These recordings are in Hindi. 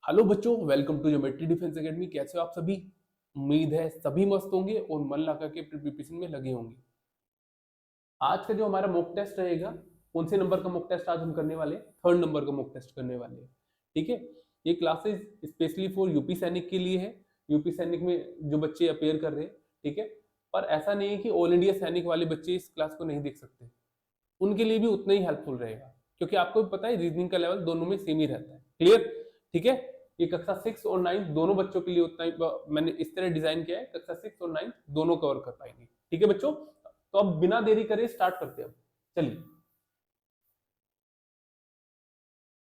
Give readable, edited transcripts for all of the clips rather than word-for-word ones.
हेलो बच्चों, welcome to geometry defence academy. कैसे हो आप सभी? उम्मीद है सभी मस्त होंगे और मन लगा के प्रिपरेशन में लगे होंगे। आज का जो हमारा मॉक टेस्ट रहेगा, कौन से नंबर का मॉक टेस्ट आज हम करने वाले हैं? थर्ड नंबर का मॉक टेस्ट करने वाले हैं। ठीक है, ये क्लासेस स्पेशली फॉर यूपी सैनिक के लिए है। यूपी सैनिक में जो बच्चे अपेयर कर रहे हैं, ठीक है, पर ऐसा नहीं है कि ऑल इंडिया सैनिक वाले बच्चे इस क्लास को नहीं देख सकते। उनके लिए भी उतना ही हेल्पफुल रहेगा, क्योंकि आपको भी पता है रीजनिंग का लेवल दोनों में सेम ही रहता है। क्लियर? ठीक है, ये कक्षा 6 और 9 दोनों बच्चों के लिए उतना ही मैंने इस तरह डिजाइन किया है, कक्षा 6 और 9 दोनों कवर कर पाएंगे। ठीक है बच्चों, तो अब बिना देरी करे स्टार्ट करते हैं। चलिए,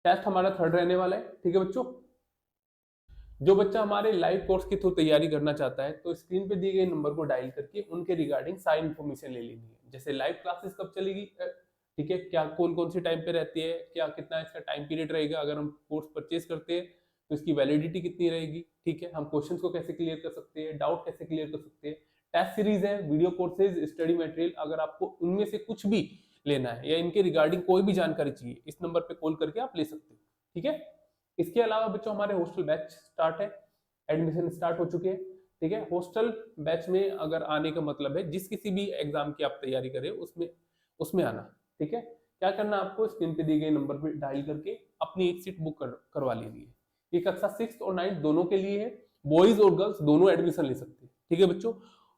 टेस्ट हमारा थर्ड रहने वाला है। ठीक है बच्चों, जो बच्चा हमारे लाइव कोर्स के थ्रू तैयारी करना चाहता है तो स्क्रीन पे दिए गए नंबर को डायल करके उनके रिगार्डिंग सारी इंफॉर्मेशन ले लेनी है। जैसे लाइव क्लासेस कब चलेगी, ठीक है, क्या कौन कौन सी टाइम पे रहती है, क्या कितना इसका टाइम पीरियड रहेगा, अगर हम कोर्स परचेज करते हैं तो इसकी वैलिडिटी कितनी रहेगी, ठीक है, हम क्वेश्चन को कैसे क्लियर कर सकते हैं, डाउट कैसे क्लियर कर सकते हैं, टेस्ट सीरीज है, वीडियो कोर्सेज, स्टडी मटेरियल, अगर आपको उनमें से कुछ भी लेना है या इनके रिगार्डिंग कोई भी जानकारी चाहिए, इस नंबर पे कॉल करके आप ले सकते हो। ठीक है, इसके अलावा बच्चों हमारे हॉस्टल बैच स्टार्ट है, एडमिशन स्टार्ट हो चुके हैं। ठीक है, हॉस्टल बैच में अगर आने का मतलब है जिस किसी भी एग्जाम की आप तैयारी करें उसमें उसमें आना। ठीक है, क्या करना आपको, स्क्रीन पे दिए गए नंबर पे डायल करके अपनी एक सीट बुक करवा लेनी है। ये कक्षा 6 और 9 दोनों के लिए है, बॉयज और गर्ल्स दोनों एडमिशन ले सकते हैं। ठीक है बच्चों,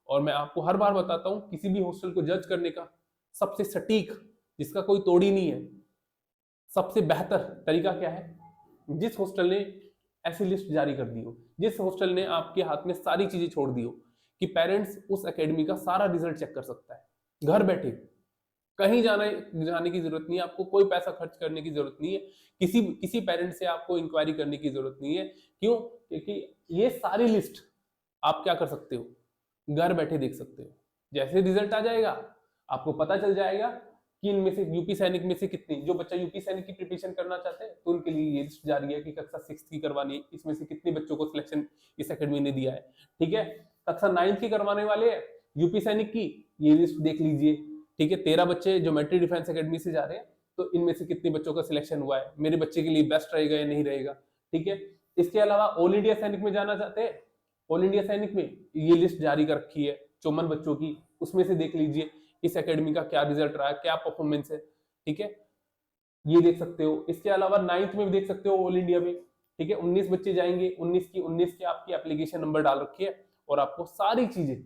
और मैं आपको हर बार बताता हूँ किसी भी हॉस्टल को जज करने का सबसे सटीक, जिसका कोई तोड़ ही नहीं है, सबसे बेहतर तरीका क्या है? जिस हॉस्टल ने ऐसी लिस्ट जारी कर दी हो, जिस हॉस्टल ने आपके हाथ में सारी चीजें छोड़ दी हो कि पेरेंट्स उस एकेडमी का सारा रिजल्ट चेक कर सकता है घर बैठे, कहीं जाने की जरूरत नहीं है आपको, कोई पैसा खर्च करने की जरूरत नहीं है, किसी किसी पेरेंट से आपको इंक्वायरी करने की जरूरत नहीं है। क्यों? क्योंकि ये सारी लिस्ट आप क्या कर सकते हो, घर बैठे देख सकते हो। जैसे रिजल्ट आ जाएगा आपको पता चल जाएगा कि इनमें से यूपी सैनिक में से कितनी, जो बच्चा यूपी सैनिक की प्रिपरेशन करना चाहते हैं तो उनके लिए ये लिस्ट जारी है कि कक्षा 6 की करवानी है, इसमें से कितने बच्चों को सिलेक्शन इस एकेडमी ने दिया है। ठीक है, कक्षा 9 की करवाने वाले हैं यूपी सैनिक की, ये लिस्ट देख लीजिए। ठीक है, 13 बच्चे ज्योमेट्री डिफेंस एकेडमी से जा रहे हैं, तो इनमें से कितने बच्चों का सिलेक्शन हुआ है, मेरे बच्चे के लिए बेस्ट रहेगा या नहीं रहेगा। ठीक है, इसके अलावा ऑल इंडिया सैनिक में जाना चाहते हैं, ऑल इंडिया सैनिक में ये लिस्ट जारी कर रखी है 54 बच्चों की, उसमें से देख लीजिए इस एकेडमी का क्या रिजल्ट रहा है, क्या परफॉर्मेंस है। ठीक है, ये देख सकते हो। इसके अलावा 9th में भी देख सकते हो ऑल इंडिया में। ठीक है, 19 बच्चे जाएंगे, 19 की आपकी एप्लीकेशन नंबर डाल रखी है और आपको सारी चीजें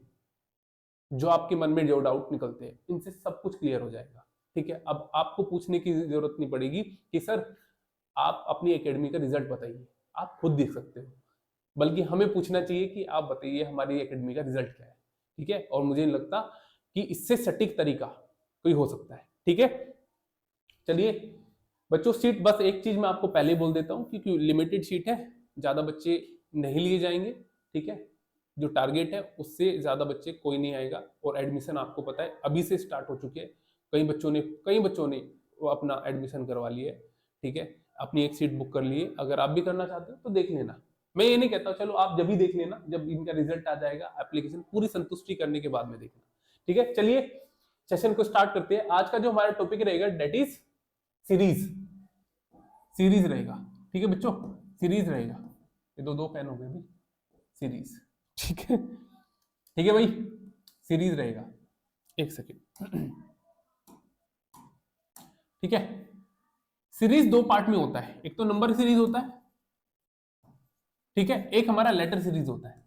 जो आपके मन में जो डाउट निकलते हैं इनसे सब कुछ क्लियर हो जाएगा। ठीक है, अब आपको पूछने की जरूरत नहीं पड़ेगी कि सर आप अपनी एकेडमी का रिजल्ट बताइए, आप खुद देख सकते हो, बल्कि हमें पूछना चाहिए कि आप बताइए हमारी एकेडमी का रिजल्ट क्या है। ठीक है, और मुझे नहीं लगता कि इससे सटीक तरीका कोई हो सकता है। ठीक है, चलिए बच्चों, सीट बस एक चीज मैं आपको पहले बोल देता हूं, क्योंकि लिमिटेड सीट है, ज्यादा बच्चे नहीं लिए जाएंगे। ठीक है, जो टारगेट है उससे ज्यादा बच्चे कोई नहीं आएगा, और एडमिशन आपको पता है अभी से स्टार्ट हो चुके हैं। कई बच्चों ने वो अपना एडमिशन करवा लिया है। ठीक है, अपनी एक सीट बुक कर लिए, अगर आप भी करना चाहते हो तो देख लेना। मैं ये नहीं कहता, चलो आप जब भी देख लेना, जब इनका रिजल्ट आ जाएगा, एप्लीकेशन पूरी संतुष्टि करने के बाद में देखना। ठीक है, चलिए सेशन को स्टार्ट करते हैं। आज का जो हमारा टॉपिक रहेगा डेट इज सीरीज, सीरीज रहेगा। ठीक है बच्चों, सीरीज रहेगा। ये दो दो पेन हो गए भी, सीरीज। ठीक है, ठीक है भाई, सीरीज रहेगा। एक सेकेंड। ठीक है, सीरीज दो पार्ट में होता है, एक तो नंबर सीरीज होता है, ठीक है, एक हमारा लेटर सीरीज होता है।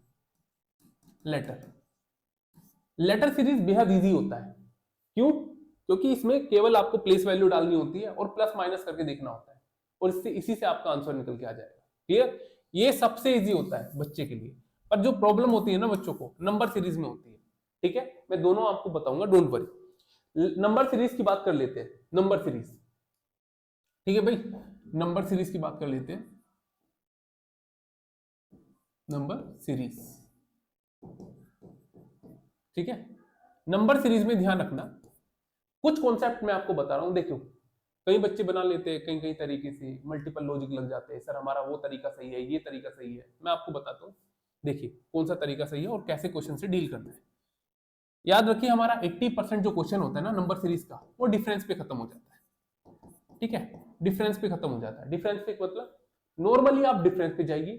लेटर सीरीज बेहद इजी होता है। क्यों? क्योंकि इसमें केवल आपको प्लेस वैल्यू डालनी होती है और प्लस माइनस करके देखना होता है, और इससे इसी से आपका आंसर निकल के आ जाएगा। क्लियर? ये सबसे इजी होता है बच्चे के लिए, पर जो प्रॉब्लम होती है ना बच्चों को, नंबर सीरीज में होती है। ठीक है, मैं दोनों आपको बताऊंगा, डोंट वरी। नंबर सीरीज की बात कर लेते हैं, नंबर सीरीज। ठीक है भाई, नंबर सीरीज की बात कर लेते हैं। नंबर सीरीज, ठीक है, नंबर सीरीज में ध्यान रखना, कुछ कॉन्सेप्ट मैं आपको बता रहा हूं। देखो, कई बच्चे बना लेते हैं कई कई तरीके से, मल्टीपल लॉजिक लग जाते हैं, सर हमारा वो तरीका सही है, ये तरीका सही है। मैं आपको बताता हूँ, देखिए कौन सा तरीका सही है और कैसे क्वेश्चन से डील करना है। याद रखिए, हमारा 80% जो क्वेश्चन होता है ना नंबर सीरीज का, वो डिफरेंस पे खत्म हो जाता है। ठीक है, डिफरेंस पे खत्म हो जाता है। डिफरेंस पे मतलब नॉर्मली आप डिफरेंस पे जाइए,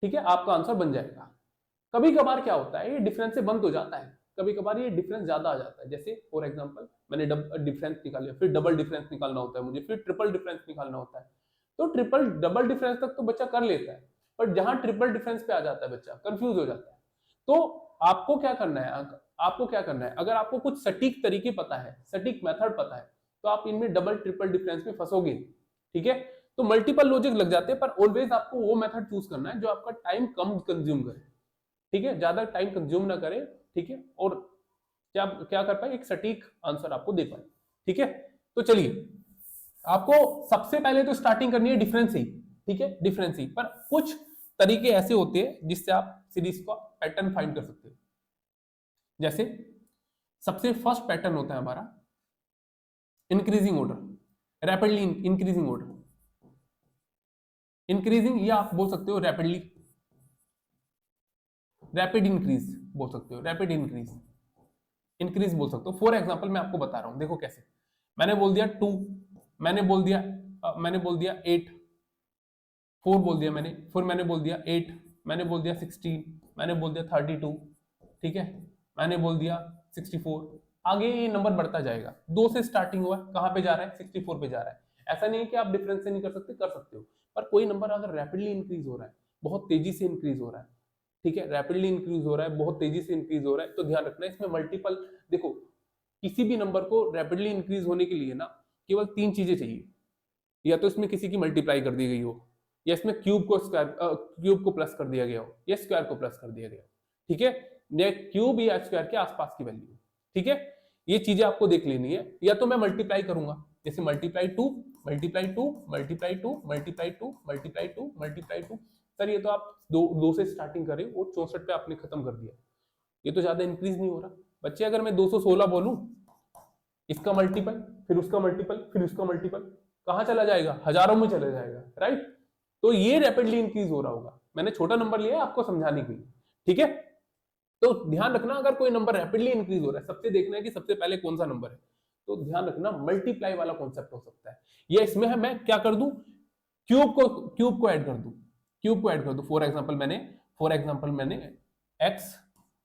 ठीक है, आपका आंसर बन जाएगा। कभी कभार क्या होता है, ये डिफरेंस से बंद हो जाता है, कभी कभार ये डिफरेंस ज्यादा आ जाता है। जैसे फॉर एग्जांपल मैंने डिफरेंस निकाल लिया, फिर डबल डिफरेंस निकालना होता है मुझे, फिर ट्रिपल डिफरेंस निकालना होता है। तो ट्रिपल डबल डिफरेंस तक तो बच्चा कर लेता है, पर जहां ट्रिपल डिफरेंस पे आ जाता है बच्चा कंफ्यूज हो जाता है। तो आपको क्या करना है, आपको क्या करना है, अगर आपको कुछ सटीक तरीके पता है, सटीक मेथड पता है, तो आप इनमें डबल ट्रिपल डिफरेंस में फंसोगे, ठीक है। तो मल्टीपल लॉजिक लग जाते हैं, पर ऑलवेज आपको वो मेथड चूज करना है जो आपका टाइम कम कंज्यूम करे, ठीक है, ज्यादा टाइम कंज्यूम ना करे, ठीक है, और क्या क्या कर पाए, एक सटीक आंसर आपको दे पाए, ठीक है। तो चलिए, आपको सबसे पहले तो स्टार्टिंग करनी है डिफरेंस ही, ठीक है, डिफरेंस ही। पर कुछ तरीके ऐसे होते हैं जिससे आप सीरीज का पैटर्न फाइंड कर सकते हो। जैसे सबसे फर्स्ट पैटर्न होता है हमारा increasing order, rapidly increasing order, increasing, या आप बोल सकते हो रैपिडली, रैपिड इंक्रीज बोल सकते हो, रैपिड इंक्रीज, इंक्रीज बोल सकते हो। फॉर एग्जांपल मैं आपको बता रहा हूं, देखो कैसे। मैंने बोल दिया 2, मैंने बोल दिया 8, 4 बोल दिया मैंने, फिर मैंने बोल दिया 8, मैंने बोल दिया 16, मैंने बोल दिया 32, ठीक है, मैंने बोल दिया 64। आगे ये नंबर बढ़ता जाएगा, 2 से स्टार्टिंग हुआ, कहां पे जा रहा है, 64 पे जा रहा है। ऐसा नहीं है कि आप डिफरेंस से नहीं कर सकते, कर सकते हो, पर कोई नंबर अगर रैपिडली इंक्रीज हो रहा है, बहुत तेजी से इंक्रीज हो रहा है, ठीक है, रैपिडली इंक्रीज हो रहा है, बहुत तेजी से इंक्रीज हो रहा है, तो ध्यान रखना इसमें मल्टीपल, देखो किसी भी नंबर को रैपिडली इंक्रीज होने के लिए ना केवल 3 चीजें चाहिए, या तो इसमें किसी की मल्टीप्लाई कर दी गई हो, या इसमें क्यूब को प्लस कर दिया गया हो, या स्क्वायर को प्लस कर दिया गया हो, ठीक है, या क्यूब या स्क्वायर के आसपास की वैल्यू, ठीक है, ये चीजें आपको देख लेनी है। या तो मैं मल्टीप्लाई करूंगा, जैसे multiply 2, multiply 2, multiply 2, multiply 2, multiply 2, multiply 2। Sir ये तो आप दो से स्टार्टिंग करें, वो 64 पे आपने खत्म कर दिया, ये तो ज्यादा इंक्रीज नहीं हो रहा। बच्चे अगर मैं 216 बोलूं, इसका मल्टीपल, फिर उसका मल्टीपल, फिर उसका मल्टीपल, कहां चला जाएगा, हजारों में चला जाएगा, राइट। तो ये रैपिडली इंक्रीज हो रहा होगा, मैंने छोटा नंबर लिया है आपको समझाने के लिए, ठीक है। तो ध्यान रखना, अगर कोई नंबर रैपिडली इंक्रीज हो रहा है, सबसे देखना है कि सबसे पहले कौन सा नंबर है, तो ध्यान रखना मल्टीप्लाई वाला कॉन्सेप्ट हो सकता है, या इसमें है मैं क्या कर दूं, क्यूब को ऐड कर दूं, क्यूब को ऐड कर दूं। फॉर एग्जांपल मैंने एक्स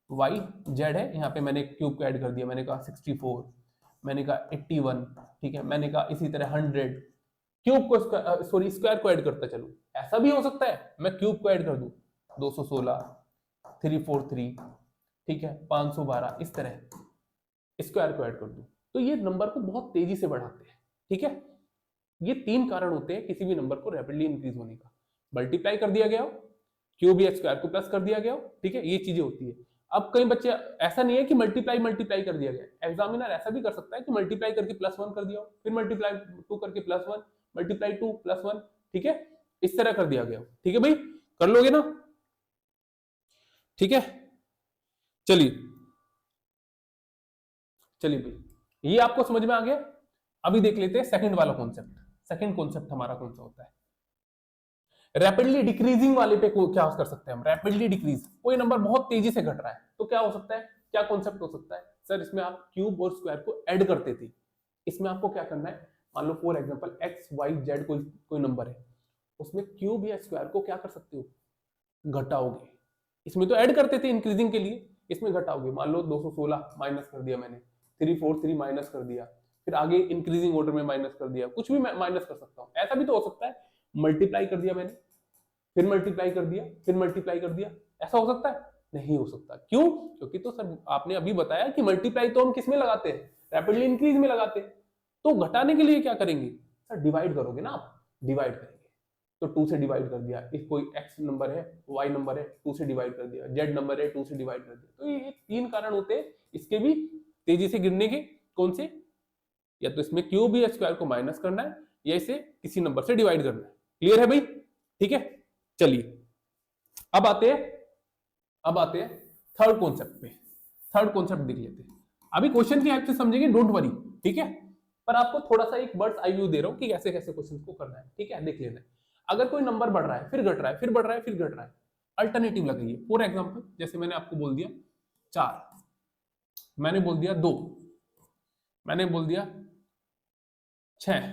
वाई जेड है, यहाँ पे मैंने क्यूब को ऐड कर दिया, मैंने कहा 64, मैंने कहा 81, ठीक है, मैंने कहा इसी तरह 100, क्यूब को स्क्वायर को ऐड करता चलूं। ऐसा भी हो सकता है मैं क्यूब को ऐड कर दूं, 216, 343, ठीक है, 512, इस तरह स्क्वायर को ऐड कर दूं, तो ये नंबर को बहुत तेजी से बढ़ाते हैं, ठीक है। ये 3 कारण होते हैं किसी भी नंबर को रैपिडली इंक्रीज होने का, मल्टीप्लाई कर दिया गया हो, क्यूब या स्क्वायर को प्लस कर दिया गया हो, ठीक है, ये चीजें होती है। अब कई बच्चे, ऐसा नहीं है कि मल्टीप्लाई मल्टीप्लाई कर दिया गया, एग्जामिनर ऐसा भी कर सकता है कि मल्टीप्लाई करके +1 कर दिया हो, फिर मल्टीप्लाई 2 करके +1, मल्टीप्लाई 2 +1, ठीक है, इस तरह कर दिया गया हो, ठीक है भाई, कर लोगे ना, ठीक है। चलिए चलिए भाई, ये आपको समझ में आ गया। अभी देख लेते हैं सेकंड वाला कॉन्सेप्ट। सेकंड कॉन्सेप्ट हमारा कौन सा होता है, रैपिडली डिक्रीजिंग वाले पे क्या कर सकते हैं हम, रैपिडली डिक्रीज, कोई नंबर बहुत तेजी से घट रहा है, तो क्या हो सकता है, क्या कॉन्सेप्ट हो सकता है। सर इसमें आप क्यूब और स्क्वायर को ऐड करते थे, इसमें आपको क्या करना है, मान लो for example x y z कोई नंबर है, उसमें क्यूब या स्क्वायर को क्या कर सकते हो, घटाओगे। इसमें तो ऐड करते थे इंक्रीजिंग के लिए, इसमें घटाओगे। मान लो 216 माइनस कर दिया मैंने, 343 माइनस कर दिया, फिर आगे इंक्रीजिंग ऑर्डर में माइनस कर दिया, कुछ भी माइनस कर सकता हूं। ऐसा भी तो हो सकता है मल्टीप्लाई कर दिया मैंने, फिर मल्टीप्लाई कर दिया, फिर मल्टीप्लाई कर दिया, ऐसा हो सकता है, नहीं हो सकता। क्यों, क्योंकि तो सर आपने अभी बताया कि मल्टीप्लाई तो हम किस में लगाते हैं, रैपिडली इंक्रीज में लगाते हैं। तो घटाने के लिए क्या करेंगे सर, डिवाइड करोगे ना आप, डिवाइड करेंगे। तो 2 से डिवाइड कर दिया, इस कोई x नंबर है, y नंबर है, 2 से डिवाइड कर दिया, z नंबर है, 2 से डिवाइड कर दिया। तो ये 3 कारण होते हैं इसके भी तेजी से गिरने के। कौन से, या तो इसमें क्यूब या स्क्वायर को माइनस करना है, या इसे किसी नंबर से डिवाइड करना है। क्लियर है भाई, ठीक है। चलिए अब आते हैं थर्ड कॉन्सेप्ट पे। थर्ड कॉन्सेप्ट देख लेते हैं, अभी क्वेश्चन की हेल्प से समझेंगे, डोंट वरी, ठीक है। पर आपको थोड़ा सा एक बर्ड्स आई व्यू दे रहा हूं कि कैसे कैसे क्वेश्चन को करना है, ठीक है, देख लेना है। अगर कोई नंबर बढ़ रहा है, फिर घट रहा है, फिर बढ़ रहा है, फिर घट रहा है, अल्टरनेटिव लगाइए। फॉर एग्जांपल जैसे मैंने आपको बोल दिया 4, मैंने बोल दिया 2, मैंने बोल दिया 6,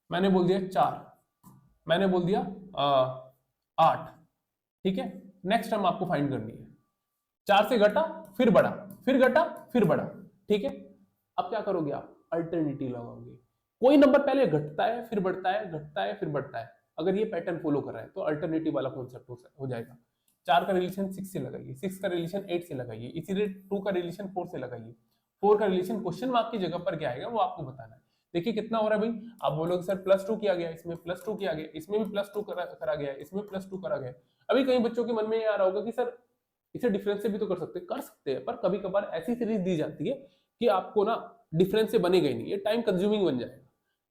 मैंने बोल दिया 4, मैंने बोल दिया 8, ठीक है। नेक्स्ट टर्म आपको फाइंड करनी है, 4 से घटा फिर बढ़ा, फिर घटा फिर बढ़ा, ठीक है। अब क्या करोगे आप, अल्टरनेटिव लगाओगे। कोई नंबर पहले घटता है फिर बढ़ता है, घटता है फिर बढ़ता है, अगर ये पैटर्न फॉलो कर रहा है तो अल्टरनेटिव वाला कॉन्सेप्ट हो जाएगा। 4 का रिलेशन 6 से लगाइए, 6 का रिलेशन 8 से लगाइए, इसीलिए 2 का रिलेशन 4 से लगाइए, 4 का रिलेशन क्वेश्चन मार्क की जगह पर क्या आएगा वो आपको बताना है। देखिए कितना हो रहा है भाई, आप बोलोगे सर +2 किया गया, इसमें +2 किया गया, इसमें भी +2 करा गया, इसमें +2 करा गया। अभी कई बच्चों के मन में ये आ रहा होगा कि सर इसे डिफरेंस से भी तो कर सकते हैं, पर कभी कभार ऐसी सीरीज दी जाती है कि आपको ना डिफरेंस से बनेगा ही नहीं, ये टाइम कंज्यूमिंग बन जाएगा,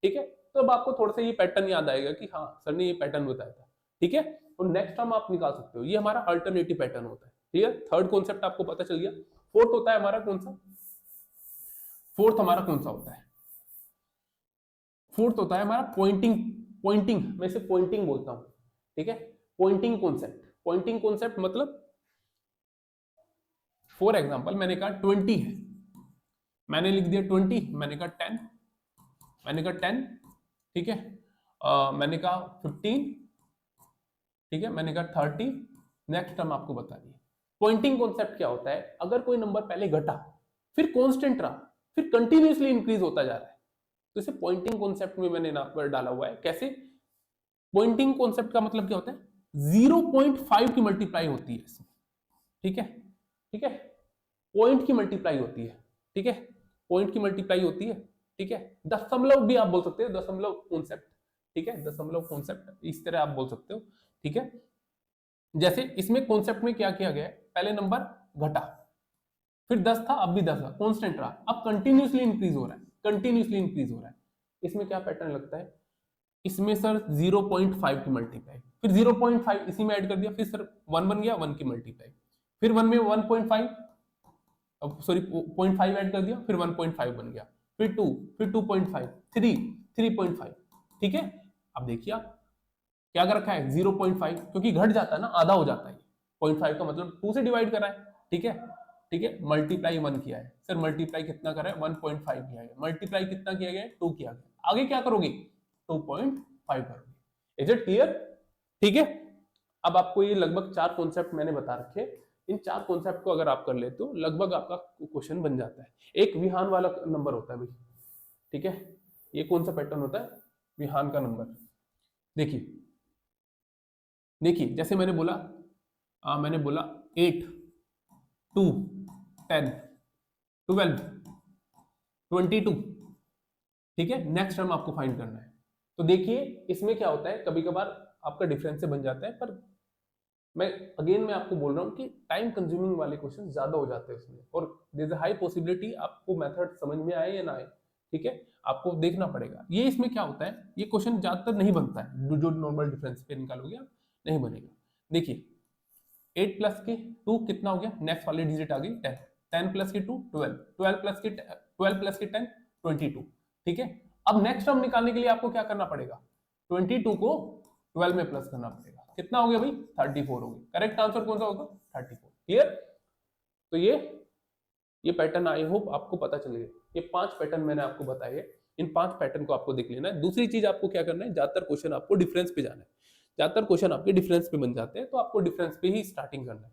ठीक है। तो अब आपको थोड़ा सा ये पैटर्न याद आएगा कि हाँ सर ने ये पैटर्न बताया था, ठीक है। और नेक्स्ट टर्म आप निकाल सकते हो, ये हमारा अल्टरनेटिव पैटर्न होता है, ठीक है। थर्ड कॉन्सेप्ट आपको पता चल गया। फोर्थ होता है हमारा कौन सा, फोर्थ हमारा कौन सा होता है, फोर्थ होता है हमारा पॉइंटिंग। पॉइंटिंग मैं इसे पॉइंटिंग बोलता हूं, ठीक है। पॉइंटिंग कॉन्सेप्ट, पॉइंटिंग कॉन्सेप्ट मतलब फॉर एग्जांपल मैंने कहा 20 है, मैंने लिख दिया 20, मैंने कहा 10, मैंने कहा 10, ठीक है। मैंने कहा 15, ठीक है, मैंने कहा 30। नेक्स्ट टर्म आपको बता दी। पॉइंटिंग कॉन्सेप्ट क्या होता है, अगर कोई नंबर पहले घटा फिर कांस्टेंट रहा फिर कंटिन्यूअसली इंक्रीज होता जा रहा है, तो इसे पॉइंटिंग कॉन्सेप्ट में मैंने डाला हुआ है। कैसे, पॉइंटिंग कॉन्सेप्ट का मतलब क्या होता है, 0.5 की मल्टीप्लाई होती है इसमें, ठीक है, ठीक है। पॉइंट की मल्टीप्लाई होती है, ठीक है, पॉइंट की मल्टीप्लाई होती है, ठीक है। दशमलव भी आप बोल सकते हो, दशमलव कॉन्सेप्ट, ठीक है, दशमलव कॉन्सेप्ट इस तरह आप बोल सकते हो, ठीक है। जैसे इसमें कॉन्सेप्ट में क्या किया गया है, पहले नंबर घटा फिर 10 था अब भी 10 है, कांस्टेंट रहा, अब कंटिन्यूअसली इंक्रीज हो रहा है, कंटिन्यूअसली इंक्रीज हो रहा है। इसमें क्या पैटर्न लगता है, इसमें सर 0.5 की मल्टीप्लाई, फिर 0.5 इसी में ऐड कर दिया, फिर सर 1 बन गया, 1 की मल्टीप्लाई, फिर 1 में 1.5, अब सॉरी 0.5 ऐड कर दिया, फिर 1.5 बन गया, फिर 2, फिर 2.5, 3, 3.5, ठीक है। अब देखिए आप क्या कर रखा है 0.5, क्योंकि घट जाता है ना, आधा हो जाता है, 0.5 का मतलब 2 से डिवाइड करा है, ठीक है, ठीक है। मल्टीप्लाई 1 किया है, सर मल्टीप्लाई कितना करा है 1.5 किया है, मल्टीप्लाई कितना किया गया है 2 किया गया, आगे क्या करोगे 2.5 करोगे। इज इट क्लियर, ठीक है। अब आपको ये लगभग 4 कॉन्सेप्ट मैंने बता रखे, इन 4 कॉन्सेप्ट को अगर आप कर लेते हो लगभग आपका क्वेश्चन बन जाता है। एक विहान वाला नंबर होता है भाई, ठीक है, ये कौन सा पैटर्न होता है, विहान का नंबर। देखिए देखिए जैसे मैंने बोला 8, 2, 10, 12, 22, ठीक है। नेक्स्ट टर्म आपको फाइंड करना है। तो देखिए इसमें क्या होता है, कभी कभार आपका डिफरेंस से बन जाता है, पर मैं आपको बोल रहा हूँ कि टाइम कंज्यूमिंग वाले क्वेश्चन ज्यादा हो जाते हैं उसमें, और there is a high possibility आपको मेथड समझ में आए या ना आए, ठीक है, आपको देखना पड़ेगा। ये इसमें क्या होता है, ये क्वेश्चन ज्यादातर नहीं बनता है, जो नॉर्मल डिफरेंस पे निकालोगे आप नहीं बनेगा। देखिए 8 प्लस के 2 कितना हो गया, नेक्स्ट वाली डिजिट आ गई 10, 10 प्लस के 2 12, 12 प्लस के 10 22, ठीक है। अब नेक्स्ट टर्म निकालने के लिए आपको क्या करना पड़ेगा, 22 को 12 में प्लस करना पड़ेगा, कितना हो गया भाई 34 हो गया। करेक्ट आंसर कौन सा होगा 34, क्लियर। तो ये पैटर्न आई होप आपको पता चल गया। ये 5 पैटर्न मैंने आपको बताए, इन 5 पैटर्न को आपको देख लेना है। दूसरी चीज आपको क्या करना है, ज्यादातर क्वेश्चन आपको डिफरेंस पे जाना है, ज्यादातर क्वेश्चन आपके डिफरेंस पे बन जाते हैं, तो आपको डिफरेंस पे ही स्टार्टिंग करना है,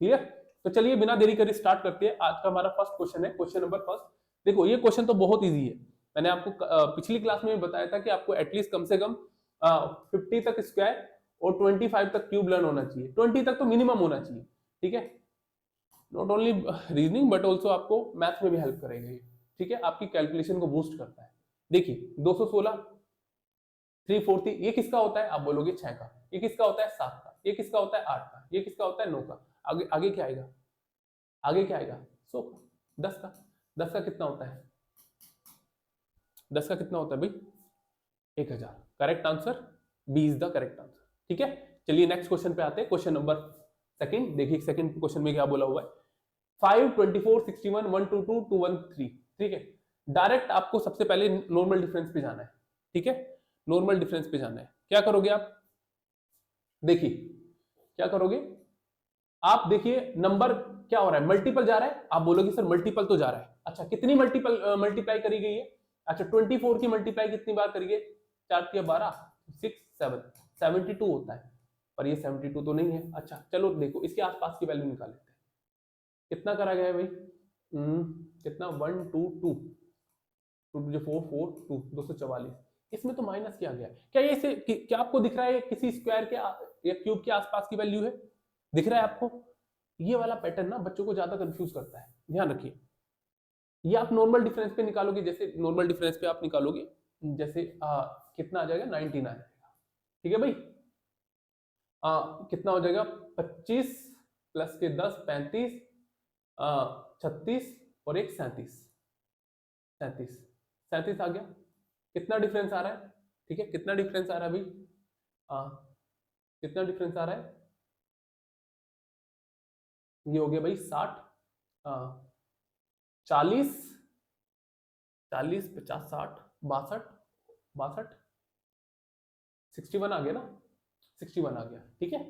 क्लियर। तो चलिए बिना देरी करे स्टार्ट करते हैं। आज का हमारा फर्स्ट क्वेश्चन है, क्वेश्चन नंबर फर्स्ट। देखो ये क्वेश्चन तो बहुत ईजी है, मैंने आपको पिछली क्लास में भी बताया था कि आपको एटलीस्ट कम से कम 50 तक स्क्वायर और 25 तक क्यूब लर्न होना चाहिए, 20 तक तो मिनिमम होना चाहिए, ठीक है। Not only reasoning but also आपको मैथ में भी हेल्प करेगा ये, ठीक है, आपकी कैलकुलेशन को बूस्ट करता है। देखिए 216 340, ये किसका होता है, आप बोलोगे 6 का, ये किसका होता है 7 का, ये किसका होता है 8 का, ये किसका होता है 9 का, आगे आगे क्या आएगा, आगे क्या आएगा 100 का, 10 का, 10 का कितना होता है, 10 का कितना होता है भाई 1000। Correct answer B is the correct answer, ठीक है। चलिए नेक्स्ट क्वेश्चन पे आते हैं, क्वेश्चन नंबर सेकंड। देखिए सेकंड क्वेश्चन में क्या बोला हुआ है, 5 24 61 122 213, ठीक है। डायरेक्ट आपको सबसे पहले नॉर्मल डिफरेंस पे जाना है, ठीक है, नॉर्मल डिफरेंस पे जाना है। क्या करोगे आप, देखिए क्या करोगे आप, देखिए नंबर क्या हो रहा है, मल्टीपल जा रहा है, आप बोलोगे सर मल्टीपल तो जा रहा है, अच्छा कितनी मल्टीपल मल्टीप्लाई करी गई है, अच्छा 24 की मल्टीप्लाई कितनी बार करी गई, 4 × 12 6 7 72 होता है, पर ये 72 तो नहीं है। अच्छा चलो देखो इसके आसपास की वैल्यू निकाल लेते हैं। कितना करा गया है भाई? कितना 1 2 2 2 4 4 2 244। इसमें तो माइनस किया गया है। क्या ये से क्या आपको दिख रहा है किसी स्क्वायर के या क्यूब के आसपास की वैल्यू है? दिख रहा है आपको? ये वाला पैटर्न ना बच्चों को ज्यादा कंफ्यूज करता है, ध्यान रखिए। ये आप नॉर्मल डिफरेंस पे निकालोगे, जैसे नॉर्मल डिफरेंस पे आप निकालोगे, जैसे कितना आ जाएगा 19 आ जाएगा, ठीक है भाई। कितना हो जाएगा 25 प्लस के 10 35 36 और एक 37 37 37 आ गया। कितना डिफरेंस आ रहा है? ठीक है कितना डिफरेंस आ रहा है भाई? कितना डिफरेंस आ रहा है? ये हो गया भाई 60 40 40 50 60 62 62 61 आ गया ना, 61 आ गया, ठीक है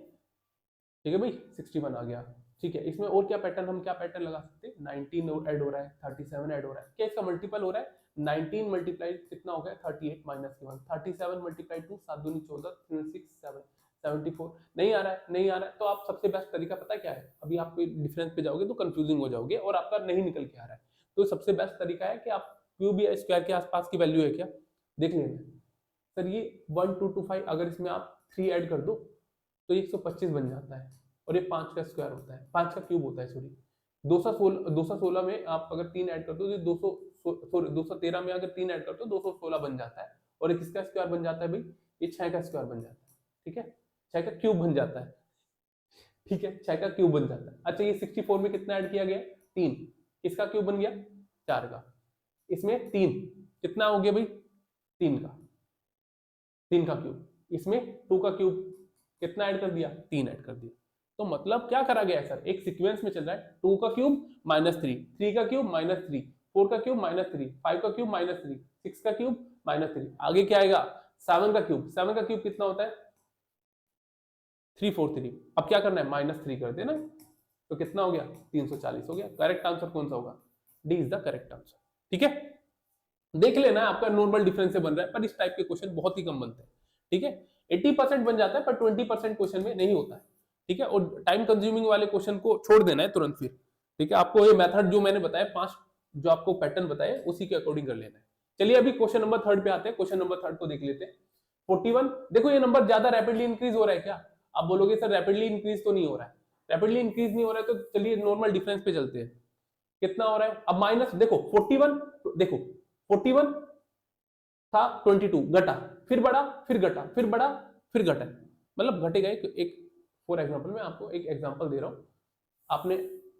ठीक है भाई 61 आ गया। ठीक है इसमें और क्या पैटर्न, हम क्या पैटर्न लगा सकते हैं? 19 ऐड हो रहा है, 37 ऐड हो रहा है, क्या इसका मल्टीपल हो रहा है? 19 मल्टीप्लाई कितना हो गया 38 माइनस 1 37 मल्टीप्लाई 2 7 दूनी 14 3 6 7 74 नहीं आ रहा है, नहीं आ रहा है। तो आप सबसे बेस्ट तरीका पता है क्या है? अभी आप डिफरेंस पे जाओगे तो कंफ्यूजिंग हो जाओगे और आपका नहीं निकल के आ रहा है, तो सबसे बेस्ट तरीका है कि आप क्यूब या स्क्वायर के आसपास की वैल्यू है क्या देख लेना। सर ये 1225 अगर इसमें आप 3 ऐड कर दो तो 125 बन जाता है, और ये 5 का स्क्वायर होता है, 5 का क्यूब होता है सॉरी। 216 में आप अगर 3 ऐड कर दो तो 213 में अगर 3 ऐड कर दो 216 बन जाता है, और ये किसका स्क्वायर बन जाता है भाई? ये 6 का स्क्वायर बन जाता है, ठीक है 6 का क्यूब बन जाता है, ठीक है 6 का क्यूब बन जाता है। अच्छा ये 64 में कितना ऐड किया गया? 3, इसका क्यूब बन गया 4 का, इसमें 3 कितना हो गया भाई? 3 का, 3 का क्यूब, इसमें 2 का क्यूब कितना ऐड कर दिया? 3 ऐड कर दिया। तो मतलब क्या करा गया है सर? एक सीक्वेंस में चल रहा है, 2 का क्यूब -3, 3 का क्यूब -3, 4 का क्यूब -3, 5 का क्यूब -3, 6 का क्यूब -3, आगे क्या आएगा? 7 का क्यूब, 7 का क्यूब कितना होता है? 343। अब क्या करना है? -3 कर देना, तो कितना हो गया? 340 हो गया। करेक्ट आंसर कौन सा होगा? D is the correct answer, ठीक है। देख लेना आपका नॉर्मल डिफरेंस से बन रहा है, पर इस टाइप के क्वेश्चन बहुत ही कम बनते हैं, ठीक है 80% बन जाता है पर 20% क्वेश्चन में नहीं होता है, ठीक है। और टाइम कंज्यूमिंग वाले क्वेश्चन को छोड़ देना है तुरंत फिर, ठीक है। आपको ये मेथड जो मैंने बताया 5 जो आपको पैटर्न बताए उसी के अकॉर्डिंग कर लेना है। चलिए अभी क्वेश्चन नंबर 3 पे आते हैं। क्वेश्चन नंबर 3 को देख लेते हैं। 41, देखो ये नंबर ज्यादा रैपिडली इंक्रीज हो रहा है क्या? आप बोलोगे सर रैपिडली इंक्रीज तो नहीं हो रहा है, रैपिडली इंक्रीज नहीं हो रहा है, तो चलिए नॉर्मल डिफरेंस पे चलते हैं। कितना हो रहा है? अब माइनस देखो 41, देखो 41 था 22 घटा, फिर बढ़ा, फिर घटा, फिर बढ़ा, फिर घटा, मतलब घटेगा। एक फॉर एग्जांपल मैं आपको एक एग्जांपल दे रहा हूं, आपने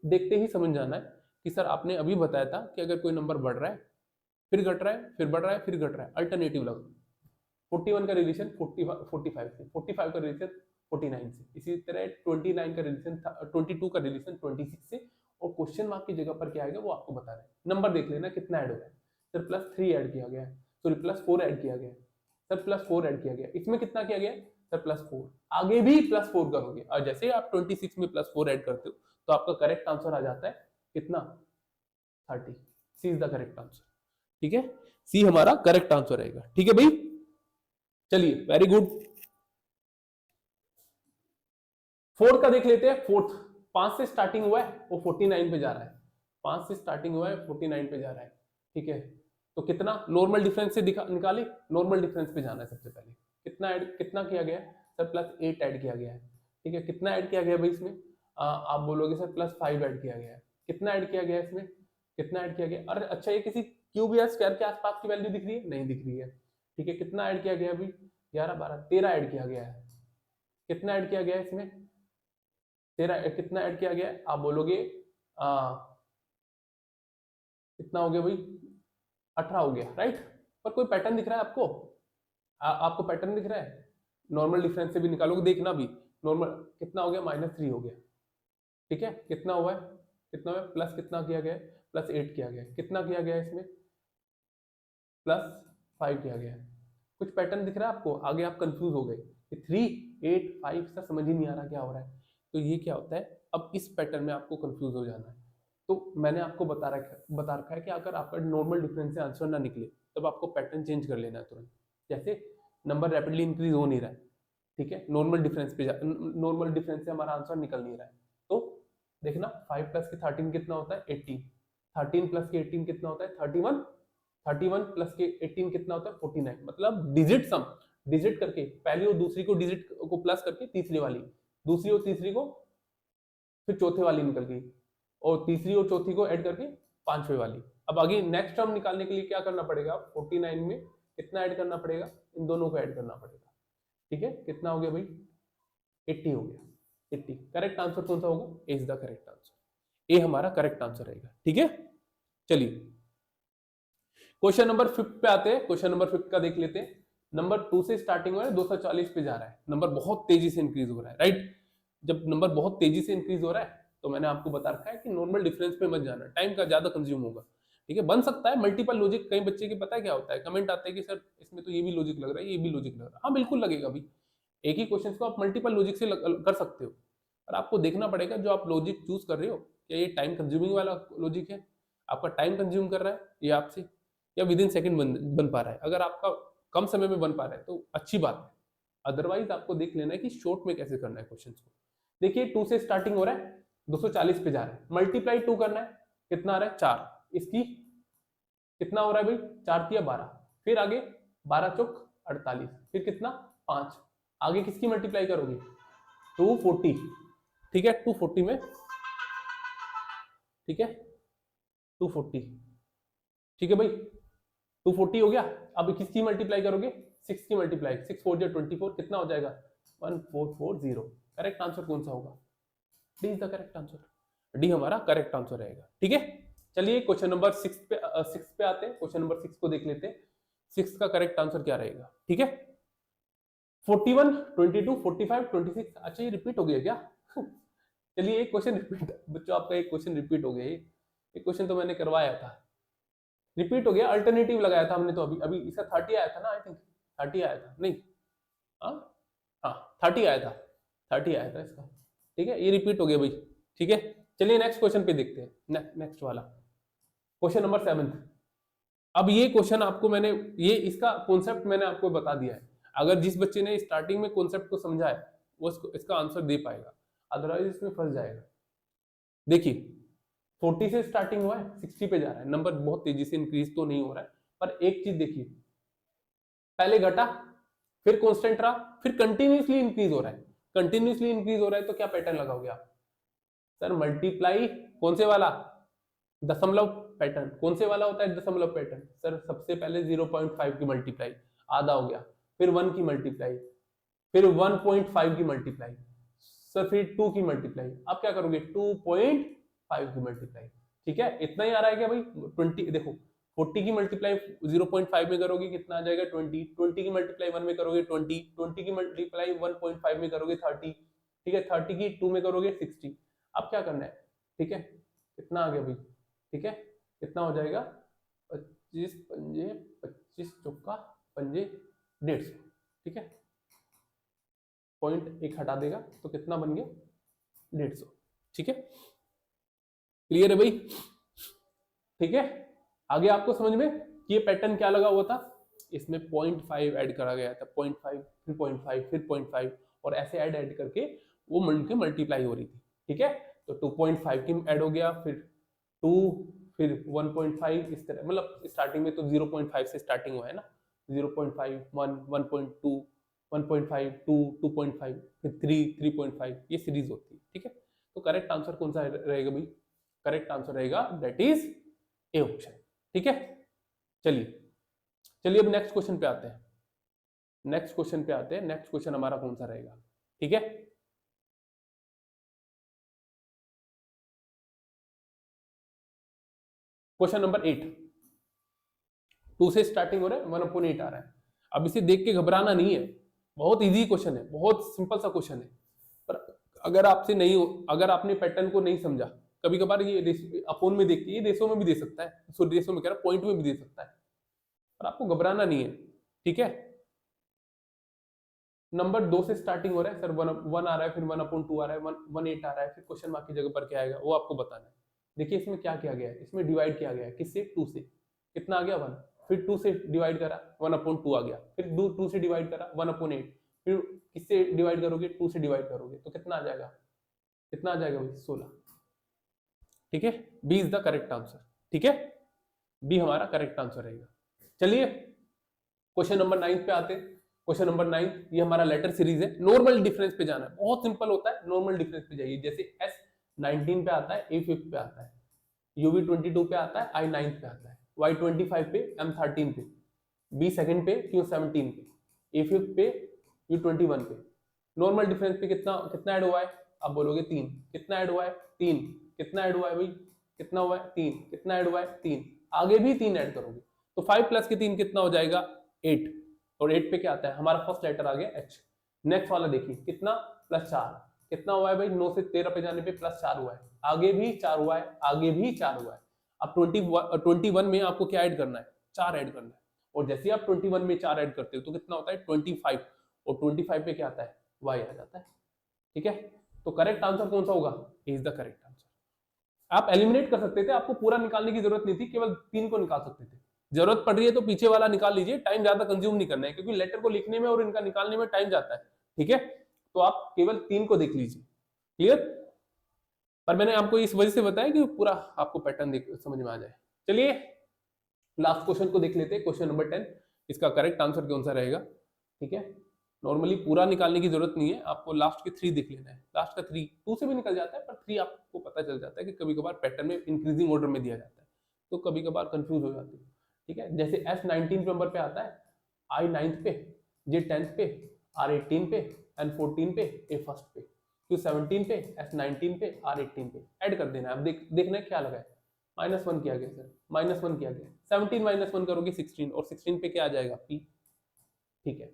देखते ही समझ जाना है कि सर आपने अभी बताया था कि अगर कोई नंबर बढ़ रहा है फिर घट रहा है, फिर बढ़ रहा है, फिर घट रहा है, अल्टरनेटिव लगा। 41 का रिलेशन 45 से, 45 का रिलेशन 49 से, इसी तरह 29 का रिलेशन 22 का रिलेशन 26 से, और क्वेश्चन मार्क की जगह पर क्या आएगा वो आपको बता रहे हैं। नंबर देख लेना कितना ऐड हो रहा है। सर +3 ऐड किया गया है, सॉरी +4 ऐड किया गया है, सर +4 ऐड किया गया, इसमें कितना किया गया? सर +4, आगे भी +4 करोगे, और जैसे आप 26 में +4 ऐड करते हो तो आपका करेक्ट आंसर आ जाता है कितना? 30। सी इज द करेक्ट आंसर, ठीक है सी हमारा करेक्ट आंसर रहेगा, ठीक है भाई। चलिए वेरी गुड। फोर्थ का देख लेते हैं। फोर्थ 5 से स्टार्टिंग हुआ है वो 49 पे जा रहा है, 5 से स्टार्टिंग हुआ है 49 पे जा रहा है, ठीक है। तो कितना नॉर्मल डिफरेंस से निकाले? नॉर्मल डिफरेंस पे जाना है सबसे पहले। कितना किया गया? सर +8 ऐड किया गया है, ठीक है। कितना ऐड किया गया भाई इसमें? आप बोलोगे सर +5 ऐड किया गया है। कितना ऐड किया गया इसमें? कितना ऐड किया गया? अरे अच्छा ये किसी क्यूब या स्क्वायर के आसपास की वैल्यू दिख रही है? नहीं दिख रही है, ठीक है। कितना ऐड किया गया अभी? 11 12 13 ऐड किया गया है। कितना ऐड किया गया है इसमें? 13। कितना ऐड किया गया? आप बोलोगे कितना हो गया भाई? 18 हो गया, राइट। पर कोई पैटर्न दिख रहा है आपको? आपको पैटर्न दिख रहा है? नॉर्मल डिफरेंस से भी निकालोगे, देखना भी नॉर्मल कितना हो गया? -3 हो गया, ठीक है। कितना हुआ है? कितना हुआ? प्लस कितना किया गया? +8 किया गया। कितना किया गया इसमें? +5 किया गया। कुछ पैटर्न दिख रहा है आपको? आगे आप कंफ्यूज हो गए 3 8 5 सा समझ ही नहीं आ रहा क्या हो रहा है। तो ये क्या होता है? अब इस पैटर्न में आपको कंफ्यूज हो जाना है। तो मैंने आपको बता रखा है कि अगर आपका नॉर्मल डिफरेंस से आंसर ना निकले तब आपको पैटर्न चेंज कर लेना है तुरंत। जैसे नंबर रैपिडली इंक्रीज हो नहीं रहा है, ठीक है, नॉर्मल डिफरेंस पे नॉर्मल डिफरेंस से हमारा आंसर निकल नहीं रहा है। तो देखना 5 प्लस के 13 कितना होता है 18, 13 प्लस के 18 कितना होता है 31, 31 प्लस के 18 कितना होता है 49। मतलब डिजिट सम, डिजिट करके पहली और दूसरी को डिजिट को प्लस करके तीसरी वाली, दूसरी और तीसरी को फिर चौथे वाली निकल गई, और तीसरी और चौथी को ऐड करके पांचवे वाली। अब आगे नेक्स्ट टर्म निकालने के लिए क्या करना पड़ेगा, 49 में कितना ऐड करना पड़ेगा, इन दोनों को ऐड करना पड़ेगा, ठीक है, कितना हो गया भाई 80 हो गया, 80। करेक्ट आंसर कौन सा होगा, ए इज द करेक्ट आंसर, ए हमारा करेक्ट आंसर रहेगा, ठीक है। चलिए क्वेश्चन नंबर 5 पे आते हैं, क्वेश्चन नंबर 5 का देख लेते हैं। नंबर 2 से स्टार्टिंग हो रहा है, 240 पे जा रहा है, नंबर बहुत तेजी से इंक्रीज हो रहा है, राइट। जब नंबर बहुत तेजी से इंक्रीज हो रहा है तो मैंने आपको बता रखा है कि नॉर्मल डिफरेंस पे मत जाना, टाइम का ज्यादा कंज्यूम होगा, ठीक है। बन सकता है मल्टीपल लॉजिक, कई बच्चे की पता है क्या होता है, कमेंट आते हैं कि सर इसमें तो ये भी लॉजिक लग रहा है, ये भी लॉजिक लग रहा है। हाँ बिल्कुल लगेगा भाई, एक ही क्वेश्चन को आप मल्टीपल लॉजिक से कर सकते हो, पर आपको देखना पड़ेगा जो आप लॉजिक चूज कर रहे हो, क्या ये टाइम कंज्यूमिंग वाला लॉजिक है, आपका टाइम कंज्यूम कर रहा है ये आपसे, या विद इन सेकेंड बन पा रहा है। अगर आपका कम समय में बन पा रहा है तो अच्छी बात है, अदरवाइज आपको देख लेना है कि शॉर्ट में कैसे करना है क्वेश्चन को। देखिए 2 से स्टार्टिंग हो रहा है, 240 पे जा रहा है, मल्टीप्लाई 2 करना है, कितना आ रहा है 4, इसकी कितना हो रहा है भाई 4 तिया 12, फिर आगे 12 चौक 48, फिर कितना 5, आगे किसकी मल्टीप्लाई करोगे 240, ठीक है 240 में, ठीक है 240, ठीक है भाई 240 हो गया। अब किसकी मल्टीप्लाई करोगे 6 की मल्टीप्लाई, 6 4 जा 24, कितना हो जाएगा 1440। करेक्ट आंसर कौन सा होगा, D is the correct answer, D हमारा करेक्ट आंसर रहेगा, ठीक है। चलिए क्वेश्चन नंबर 6 पे आते हैं, क्वेश्चन नंबर 6 को देख लेते हैं, 6 का करेक्ट आंसर क्या रहेगा, ठीक है। 41 22 45 26, अच्छा ये रिपीट हो गया क्या चलिए एक क्वेश्चन रिपीट, बच्चों आपका एक क्वेश्चन रिपीट हो गया, एक क्वेश्चन तो मैंने करवाया था, रिपीट हो गया, अल्टरनेटिव लगाया था हमने, तो अभी अभी इसका 30 आया था ना, आई थिंक 30 आया था, नहीं हाँ हाँ 30 आया था, 30 आया था इसका, ठीक है, ये रिपीट हो गया भाई, ठीक है। चलिए नेक्स्ट क्वेश्चन पे देखते हैं, नेक्स्ट वाला क्वेश्चन नंबर 7। अब ये क्वेश्चन आपको मैंने, ये इसका कॉन्सेप्ट मैंने आपको बता दिया है, अगर जिस बच्चे ने स्टार्टिंग में कॉन्सेप्ट को समझा है वो इसका आंसर दे पाएगा, अदरवाइज इसमें फंस जाएगा। देखिए 40 से स्टार्टिंग हुआ है, 60 पे जा रहा है, नंबर बहुत तेजी से इंक्रीज तो नहीं हो रहा है, पर एक चीज देखिए, पहले घटा, फिर कांस्टेंट रहा, फिर कंटिन्यूअसली इंक्रीज हो रहा है, कंटिन्यूअसली इंक्रीज हो रहा है, तो क्या पैटर्न लगाओगे आप, सर मल्टीप्लाई कौन से वाला, दशमलव पैटर्न, कौन से वाला होता है दशमलव पैटर्न, सर सबसे पहले 0.5 की मल्टीप्लाई, आधा हो गया, फिर 1 की मल्टीप्लाई, फिर 1.5 की मल्टीप्लाई, सर फिर 2 की मल्टीप्लाई, आप क्या करोगे 2.5 की मल्टीप्लाई, ठीक है। इतना ही आ रहा है क्या भाई 20, देखो 40 की मल्टीप्लाई 0.5 में करोगे कितना आ जाएगा 20, 20 की मल्टीप्लाई 1 में करोगे 20, 20 की मल्टीप्लाई 1.5 में करोगे 30, ठीक है 30 की 2 में करोगे 60। अब क्या करना है, ठीक है कितना आ गया भाई, ठीक है कितना हो जाएगा 25 पंजे 25 चौका पंजे 150, ठीक है, पॉइंट एक हटा देगा तो कितना बन गया 150, ठीक है, क्लियर है भाई, ठीक है। आगे आपको समझ में कि ये पैटर्न क्या लगा हुआ था, इसमें 0.5 ऐड करा गया था, 0.5 फिर 0.5 फिर 0.5, और ऐसे ऐड करके वो मिलकर मल्टीप्लाई हो रही थी, ठीक है। तो 2.5 की ऐड हो गया, फिर 2, फिर 1.5, इस तरह, मतलब स्टार्टिंग में तो 0.5 से स्टार्टिंग हुआ है ना, 0.5 1 1.2 1.5 2 2.5 फिर 3 3.5, ये सीरीज होती है, ठीक है। तो करेक्ट आंसर कौन सा रहेगा भाई, करेक्ट आंसर रहेगा दैट इज ए ऑप्शन, ठीक है। चलिए चलिए अब नेक्स्ट क्वेश्चन पे आते हैं, नेक्स्ट क्वेश्चन पे आते हैं, नेक्स्ट क्वेश्चन हमारा कौन सा रहेगा, ठीक है। क्वेश्चन नंबर 8, 2 से स्टार्टिंग हो रहा है, 1/8 आ रहा है। अब इसे देख के घबराना नहीं है, बहुत इजी क्वेश्चन है, बहुत सिंपल सा क्वेश्चन है, पर अगर आपसे नहीं हो, अगर आपने पैटर्न को नहीं समझा, कभी कभार ये अपोन में देखते, ये रेशो में भी दे सकता है, सॉरी रेशो में कह रहा, पॉइंट में भी दे सकता है, पर आपको घबराना नहीं है, ठीक है। नंबर 2 से स्टार्टिंग हो रहा है, सर 1 आ रहा है, फिर 1/2 आ रहा है, 1/8 आ रहा है, फिर क्वेश्चन मार्क की जगह पर क्या आएगा वो आपको बताना है। देखिए इसमें क्या किया गया है, इसमें डिवाइड किया गया है, किससे 2 से, कितना आ गया 1, फिर 2 से डिवाइड करा 1/2 आ गया, फिर 2 से डिवाइड करा 1/8, फिर किससे डिवाइड करोगे 2 से डिवाइड करोगे तो कितना आ जाएगा, कितना आ जाएगा भाई 16। ठीक है, B is the correct answer. ठीक है, बी हमारा करेक्ट आंसर रहेगा। चलिए क्वेश्चन नंबर 9 पे आते हैं। क्वेश्चन नंबर 9 ये हमारा लेटर सीरीज है, नॉर्मल डिफरेंस पे जाना है, बहुत सिंपल होता है, नॉर्मल डिफरेंस पे जाइए। जैसे एस 19 पे आता है, ए 5 पे आता है, यूवी 22 पे आता है, आई 9 पे आता है, वाई 25 पे, एम 13 पे, बी सेकंड पे, क्यू 17 पे, ए 5 पे, यू 21 पे। नॉर्मल डिफरेंस पे कितना कितना ऐड हुआ है, आप बोलोगे 3, कितना ऐड हुआ है 3, कितना ऐड हुआ है भाई, कितना हुआ है 3, कितना ऐड हुआ है 3, आगे भी 3 ऐड करोगे तो 5 प्लस के 3 कितना हो जाएगा 8, और 8 पे क्या आता है हमारा फर्स्ट लेटर आ गया एच। नेक्स्ट वाला देखिए कितना +4, कितना हुआ है भाई 9 से 13 पे जाने पे +4 हुआ है, आगे भी 4 हुआ है, आगे भी 4 हुआ है। अब 21 में आपको क्या ऐड करना है, 4 ऐड करना है, और जैसे आप 21 में 4 ऐड करते हो तो कितना होता है 25, और 25 पे क्या आता है y आ जाता है। ठीक है, तो करेक्ट आंसर कौन सा होगा, ए इज द करेक्ट आंसर। आप एलिमिनेट कर सकते थे, आपको पूरा निकालने की जरूरत नहीं थी, केवल 3 को निकाल सकते थे। जरूरत पड़ रही है तो पीछे वाला निकाल लीजिए, टाइम ज्यादा कंज्यूम नहीं करना है, क्योंकि लेटर को लिखने में और इनका निकालने में टाइम जाता है। ठीक है, तो आप केवल 3 को देख लीजिए। क्लियर, पर मैंने आपको इस वजह से बताया कि पूरा आपको पैटर्न समझ में आ जाए। चलिए लास्ट क्वेश्चन को देख लेते हैं, क्वेश्चन नंबर 10, इसका करेक्ट आंसर कौन सा रहेगा। ठीक है, नॉर्मली पूरा निकालने की जरूरत नहीं है, आपको लास्ट के 3 देख लेना है, लास्ट का 3 2 से भी निकल जाता है, पर 3 आपको पता चल जाता है कि कभी कभार पैटर्न में इंक्रीजिंग ऑर्डर में दिया जाता है, तो कभी कभार कंफ्यूज हो जाती है। ठीक है, जैसे एस 19 नंबर पे आता है, आई 9th पे, जे 10th पे, आर 18 पे, एन 14 पे, ए 1st पे, क्यू 17 पे, एस 19 पे, आर 18 पे। ऐड कर देना है। अब देखना है क्या लगा है, -1 किया गया सर, -1 किया गया, 17 -1 करोगे 16, और 16 पे क्या आ जाएगा पी। ठीक है,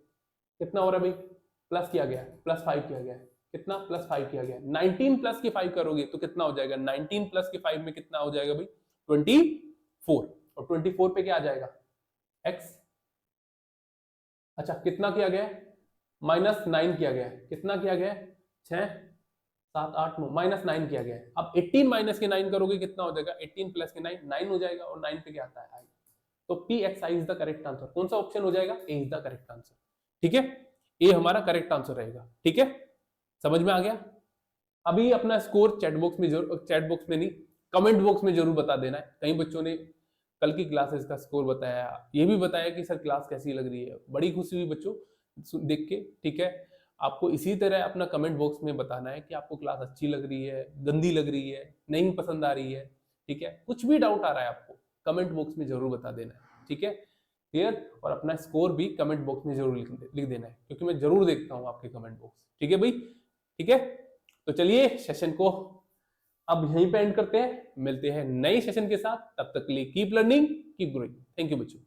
कितना हो रहा है भाई, प्लस किया गया, +5 किया गया, कितना +5 किया गया, 19 प्लस के 5 करोगे तो कितना हो जाएगा, 19 प्लस के 5 में कितना हो जाएगा भाई 24, और 24 पे क्या आ जाएगा x। अच्छा कितना किया गया, -9 किया गया, कितना किया गया 6 7 8 9, -9 किया गया। अब 18 माइनस के 9 करोगे कितना हो जाएगा, 18 प्लस के 9 9 हो जाएगा, और 9 पे क्या आता है i। तो P x I is the correct answer. कौन सा ऑप्शन हो जाएगा, ए इज द करेक्ट आंसर। ठीक है, ए हमारा करेक्ट आंसर रहेगा। ठीक है, समझ में आ गया। अभी अपना स्कोर चैट बॉक्स में जरूर, चैट बॉक्स में नहीं कमेंट बॉक्स में जरूर बता देना है। कई बच्चों ने कल की क्लासेस का स्कोर बताया, ये भी बताया कि सर क्लास कैसी लग रही है, बड़ी खुशी हुई बच्चों देख के। ठीक है, आपको इसी तरह अपना कमेंट बॉक्स में बताना है कि आपको क्लास अच्छी लग रही है, गंदी लग रही है, नहीं पसंद आ रही है। ठीक है, कुछ भी डाउट आ रहा है आपको कमेंट बॉक्स में जरूर बता देना है। ठीक है, क्लियर, और अपना स्कोर भी कमेंट बॉक्स में जरूर लिख देना है, क्योंकि मैं जरूर देखता हूँ आपके कमेंट बॉक्स। ठीक है भाई, ठीक है, तो चलिए सेशन को अब यहीं पे एंड करते हैं, मिलते हैं नए सेशन के साथ, तब तक के लिए keep learning keep growing. Thank you बच्चों।